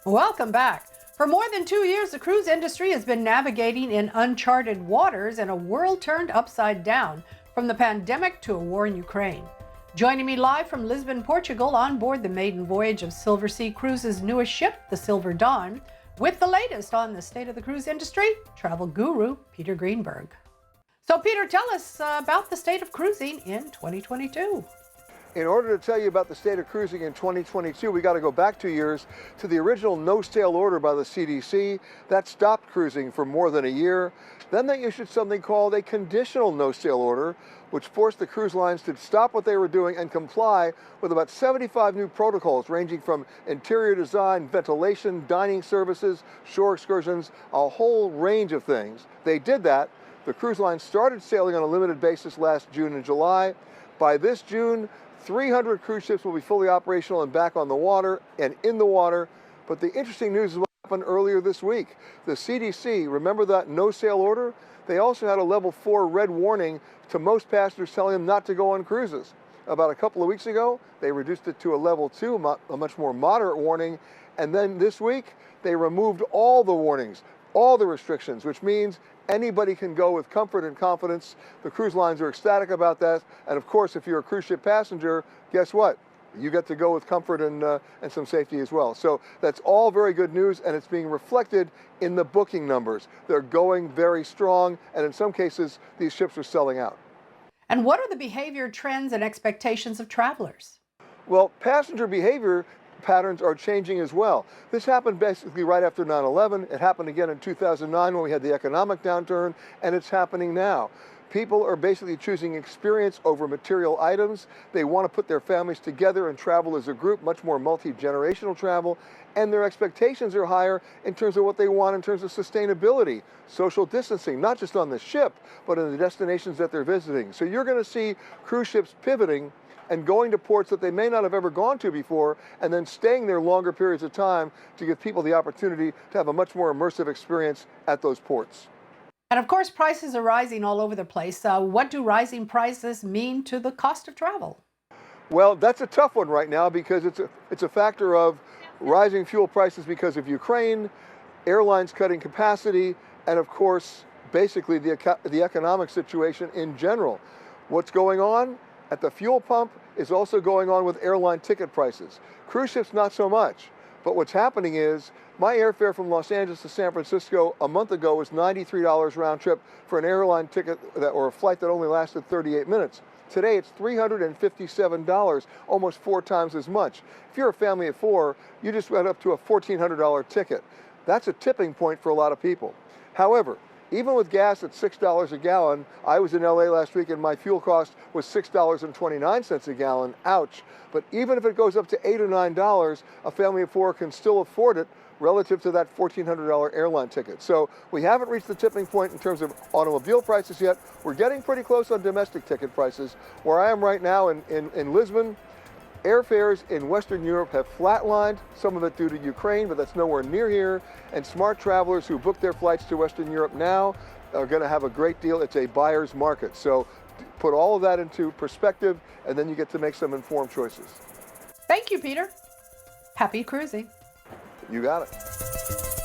Welcome back. For more than 2 years, the cruise industry has been navigating in uncharted waters in a world turned upside down, from the pandemic to a war in Ukraine. Joining me live from Lisbon, Portugal, on board the maiden voyage of Silversea Cruise's newest ship, the Silver Dawn, with the latest on the state of the cruise industry, travel guru Peter Greenberg. So Peter, tell us about the state of cruising in 2022. In order to tell you about the state of cruising in 2022, we got to go back 2 years to the original no-sail order by the CDC. That stopped cruising for more than a year. Then they issued something called a conditional no-sail order, which forced the cruise lines to stop what they were doing and comply with about 75 new protocols, ranging from interior design, ventilation, dining services, shore excursions, a whole range of things. They did that. The cruise lines started sailing on a limited basis last June and July. By this June, 300 cruise ships will be fully operational and back on the water and in the water. But the interesting news is what happened earlier this week. The CDC, remember that no-sail order? They also had a level 4 red warning to most passengers, telling them not to go on cruises. About a couple of weeks ago, they reduced it to a level 2, a much more moderate warning. And then this week, they removed all the warnings, all the restrictions, which means anybody can go with comfort and confidence. The cruise lines are ecstatic about that. And of course, if you're a cruise ship passenger, guess what? You get to go with comfort and some safety as well. So that's all very good news, and it's being reflected in the booking numbers. They're going very strong, and in some cases, these ships are selling out. And what are the behavior trends and expectations of travelers? Well, passenger behavior patterns are changing as well. This happened basically right after 9/11. It happened again in 2009 when we had the economic downturn, and it's happening now. People are basically choosing experience over material items. They want to put their families together and travel as a group, much more multi-generational travel, and their expectations are higher in terms of what they want in terms of sustainability, social distancing, not just on the ship, but in the destinations that they're visiting. So you're going to see cruise ships pivoting and going to ports that they may not have ever gone to before, and then staying there longer periods of time to give people the opportunity to have a much more immersive experience at those ports. And of course, prices are rising all over the place. What do rising prices mean to the cost of travel? Well, that's a tough one right now because it's a factor of rising fuel prices because of Ukraine, airlines cutting capacity, and of course, basically the economic situation in general. What's going on at the fuel pump is also going on with airline ticket prices. Cruise ships, not so much. But what's happening is my airfare from Los Angeles to San Francisco a month ago was $93 round trip for an airline ticket or a flight that only lasted 38 minutes. Today it's $357, almost 4 times as much. If you're a family of 4, you just went up to a $1,400 ticket. That's a tipping point for a lot of people. However, even with gas at $6 a gallon, I was in LA last week and my fuel cost was $6.29 a gallon. Ouch. But even if it goes up to $8 or $9, a family of 4 can still afford it relative to that $1,400 airline ticket. So we haven't reached the tipping point in terms of automobile prices yet. We're getting pretty close on domestic ticket prices. Where I am right now in Lisbon, airfares in Western Europe have flatlined, some of it due to Ukraine, but that's nowhere near here. And smart travelers who book their flights to Western Europe now are going to have a great deal. It's a buyer's market. So put all of that into perspective, and then you get to make some informed choices. Thank you, Peter. Happy cruising. You got it.